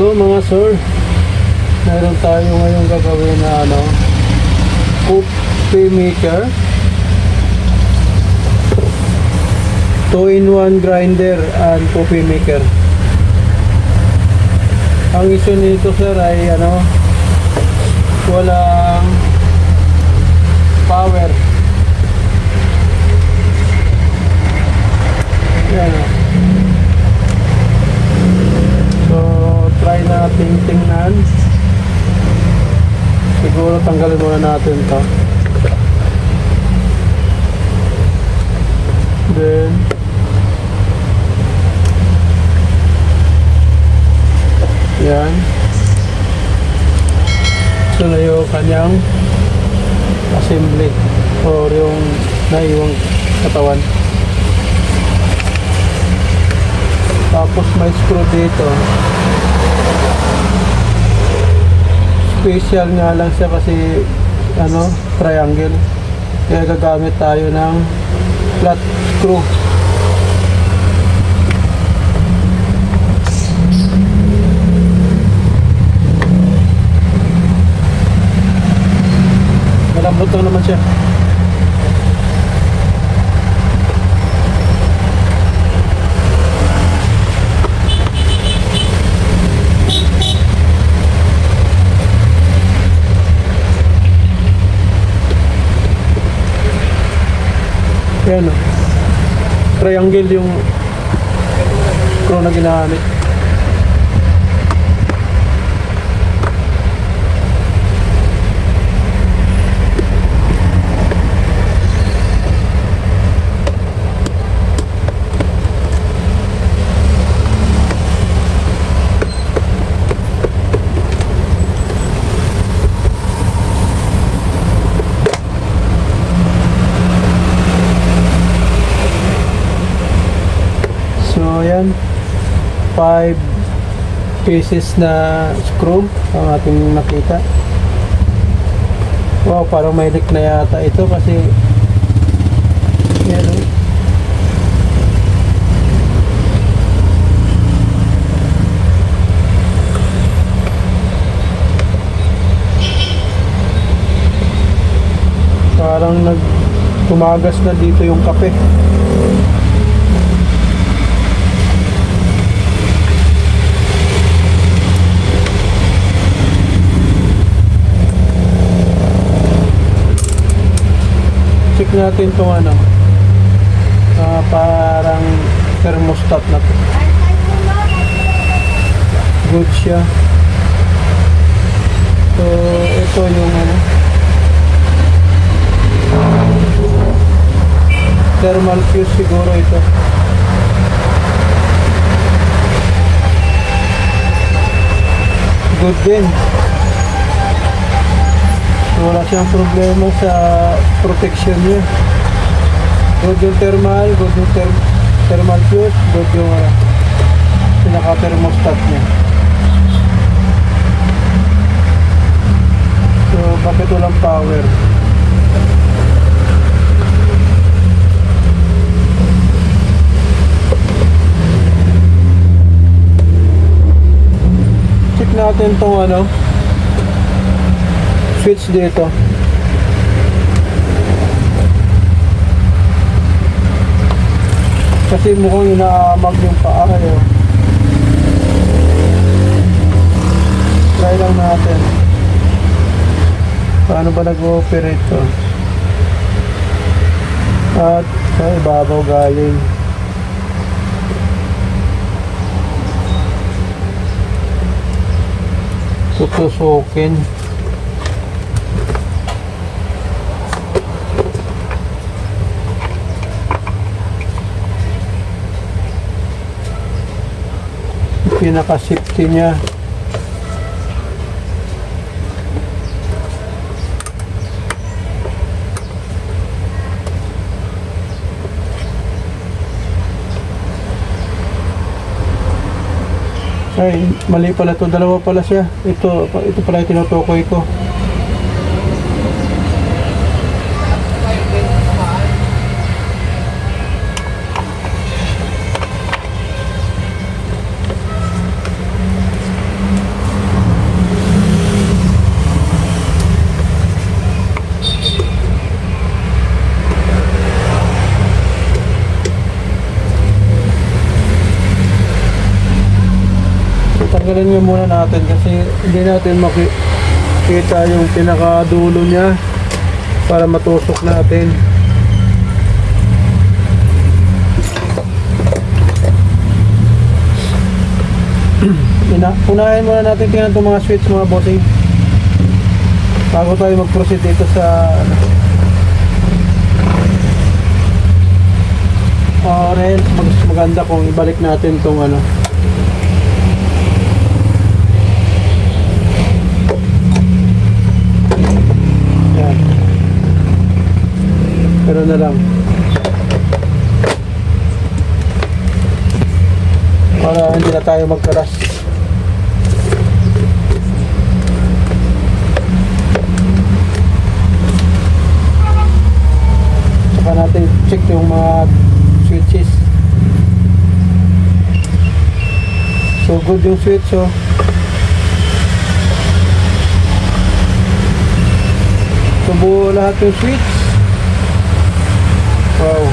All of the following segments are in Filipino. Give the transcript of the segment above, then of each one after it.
So mga sir, meron tayo ngayong gagawin na coffee maker, 2-in-1 grinder and coffee maker. Ang issue nito sir ay walang power. Yan o. So try natin tingnan. Siguro tanggalin muna natin to. Then yan. Ito na yung kanyang assembly or yung naiwang katawan. Tapos may screw dito. Special nga lang siya kasi triangle. Kaya gagamit tayo ng flat screw. Malambot lang naman siya. Ayan o. Triangle yung screw na ginamit. So ayan, 5 pieces na screw ang ating nakita. Wow, parang may leak na yata ito kasi yan o. Parang tumagas na dito yung kape. Check natin itong parang thermostat na to. Good siya. So ito yung thermal fuse siguro ito. Good din. Wala siyang problema sa protection niya. Good yung thermal, good yung thermal fuse, good yung pinaka-thermostat niya. So, bakit walang power? Check natin tong switch dito. Kasi mukhang inaamag yung paa kayo. Try lang natin. Paano ba nag-ooperate to? At sa ibabaw galing. Tutusukin. Pinaka-safety niya. Ay, mali pala to. Dalawa pala siya. Ito pala yung tinutukoy ko. Tanggalin nga muna natin kasi hindi natin makita yung pinakadulo niya para matusok natin. Unahin muna natin tingnan itong mga switch mga bossing bago tayo mag-proceed dito sa rin maganda kung ibalik natin itong ano. Yan. Pero na lang para hindi na tayo magkaras. Saka natin check yung mga switches. So good yung switch, so buo lahat yung switch. Wow.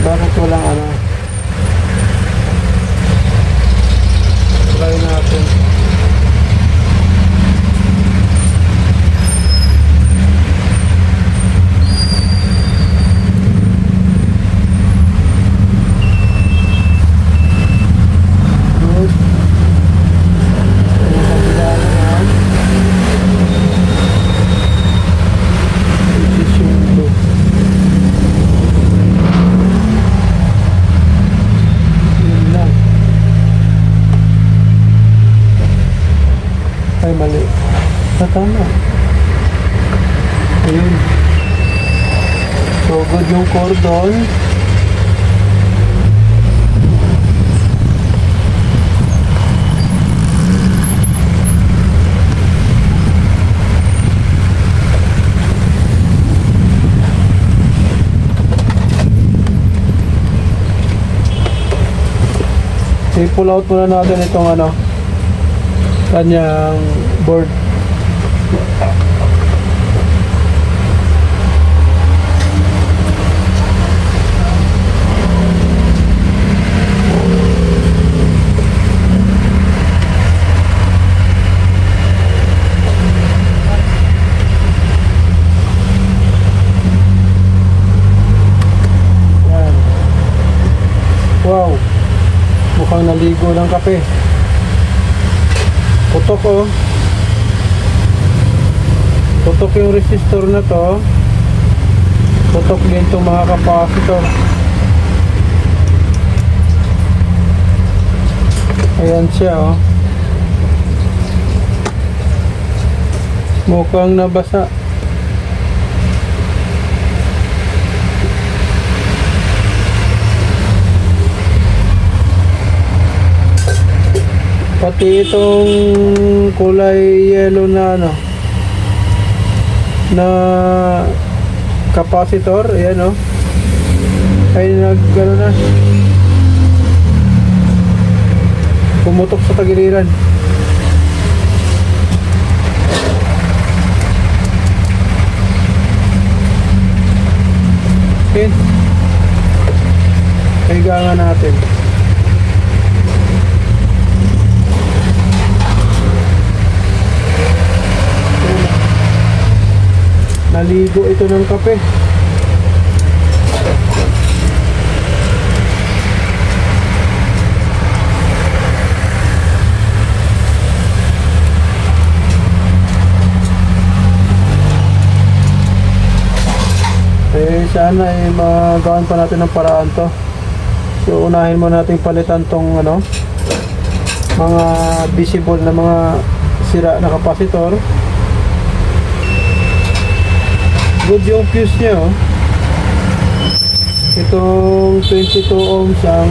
Bakit walang ano? Try natin. Ay, mali. Tama. Ayun. So, good yung cordon. I-pull out muna natin itong ano, kanyang board. Yan. Wow, mukhang naligo ng kape. Putok, oh. Putok yung resistor na to. Putok din itong mga capacitor. Ayan siya, oh. Mukhang nabasa. Pati itong kulay yellow na ano, na capacitor, ayan, oh, ay nag-ano na, pumutok sa tagiliran. Okay, kailangan natin. Naligo ito ng kape. Sana ay magawan pa natin ng paraan to. So unahin mo natin palitan tong ano, mga visible na mga sira na capacitor. Good yung fuse niya, oh. Itong 22 ohms ang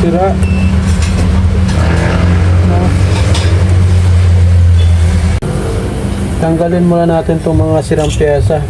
sira. Tanggalin muna natin itong mga sirang pyesa.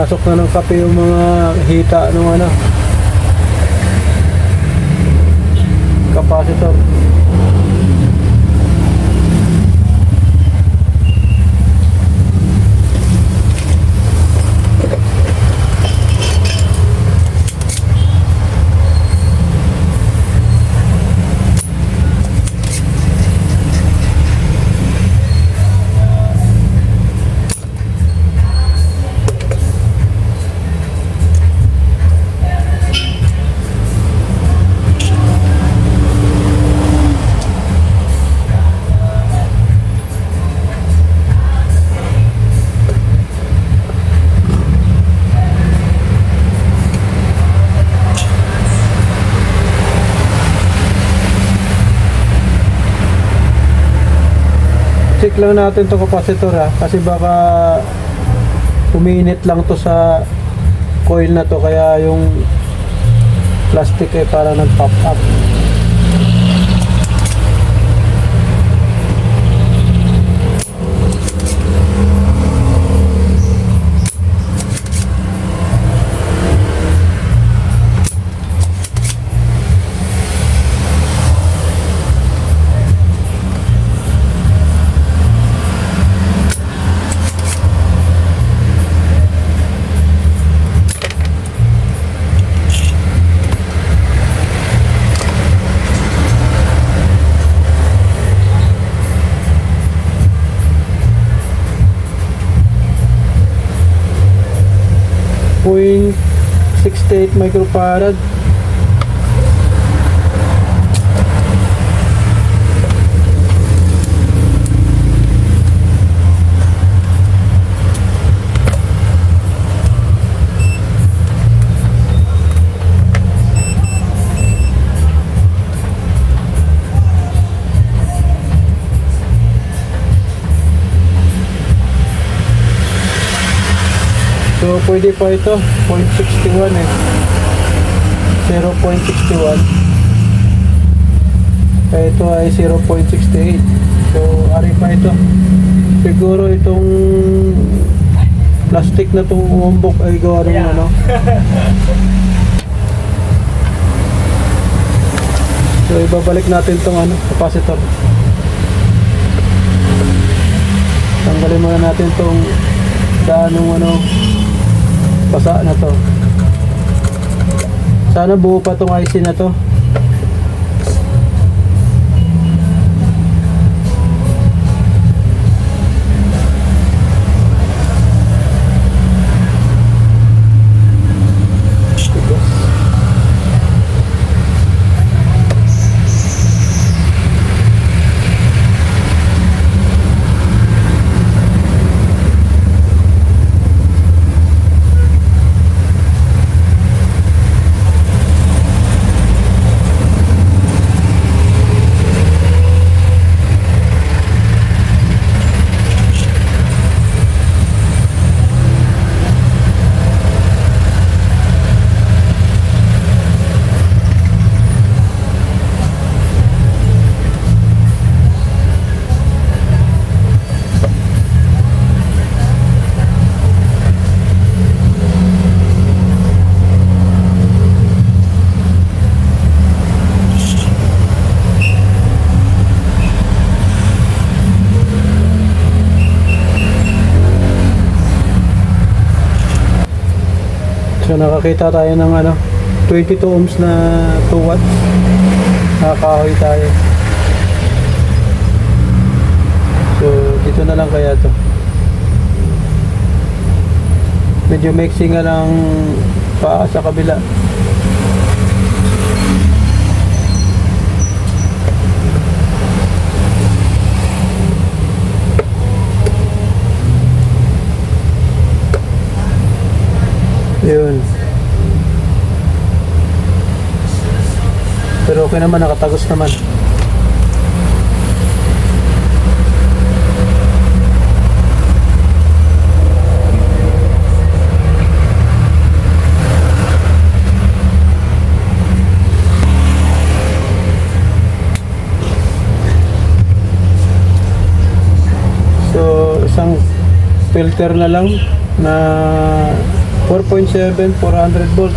Pinasok na ng kape yung mga hita ng ano, capacitor. Check lang natin to capacitor ha, kasi baka uminit lang to sa coil na to, kaya yung plastic ay para nag-pop up. .68 microfarad. So pwede pa ito, 0.61 eh. 0.61. Kaya ito ay 0.68. So ari pa ito. Siguro itong plastic na itong umumbok ay gawa rin ano. So ibabalik natin itong ano, capacitor. Tanggalin muna natin itong daanong ano, basa na to. Sana buo pa tong IC na to. So nakakita tayo ng ano, 22 ohms na 2 watts. Nakakahoy tayo. So dito na lang kaya to. Medyo mixing nga lang pa sa kabila. Yun. Pero okay naman, nakatagos naman. So, isang filter na lang na 4.7, 400 volts.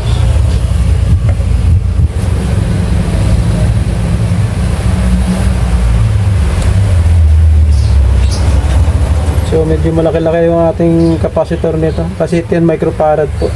So medyo malaki-laki yung ating capacitor nito kasi 10 microfarad po.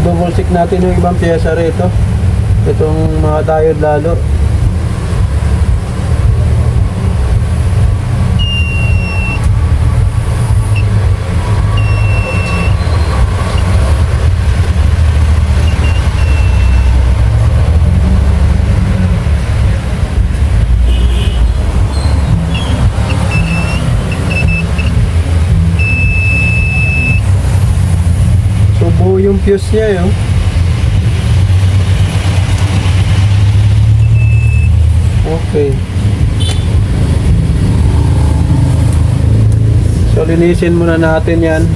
Double check natin yung ibang pyesa rito. Itong mga diode lalo. Buo yung fuse niya yun. Okay. So linisin muna natin yan.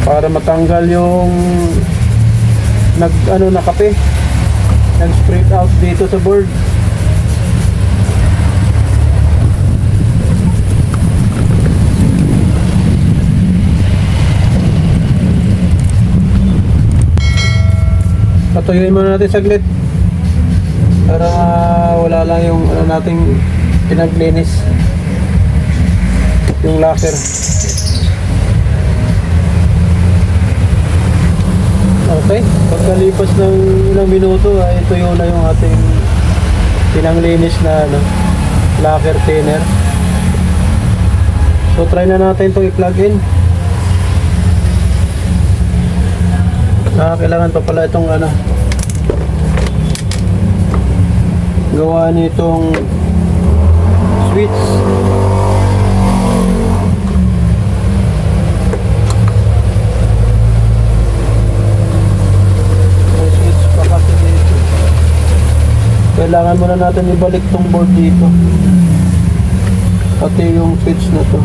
Para matanggal yung na kape. Nag-spread out dito sa board. Patuyuin muna natin saglit para wala lang yung nating pinaglinis, yung lacquer. Okay, pagkalipas ng ilang minuto ay tuyo na yung ating pinanglinis na lacquer thinner. So try na natin itong i-plug in. Kailangan pa pala itong gawa nitong switch. May switch pa kasi dito. Kailangan muna natin ibalik tong board dito, pati yung switch na to.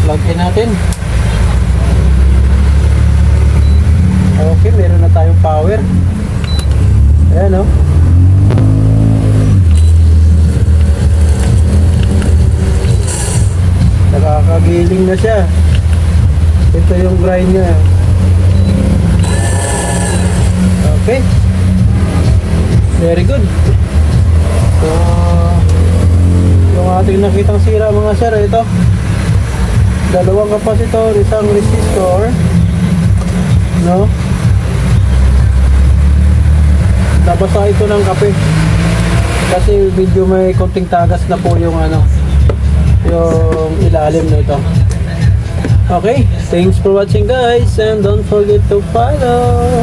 Plug in natin. Okay, meron na tayong power. Ayan o. Nakakagiling na siya. Ito yung grind niya. Okay. Very good. So, yung ating nakitang sira mga sir, ito. Dalawang kapasitor, isang resistor, no? Nabasa ito ng kape kasi medyo may konting tagas na po yung yung ilalim nito. Okay, thanks for watching guys, and don't forget to follow.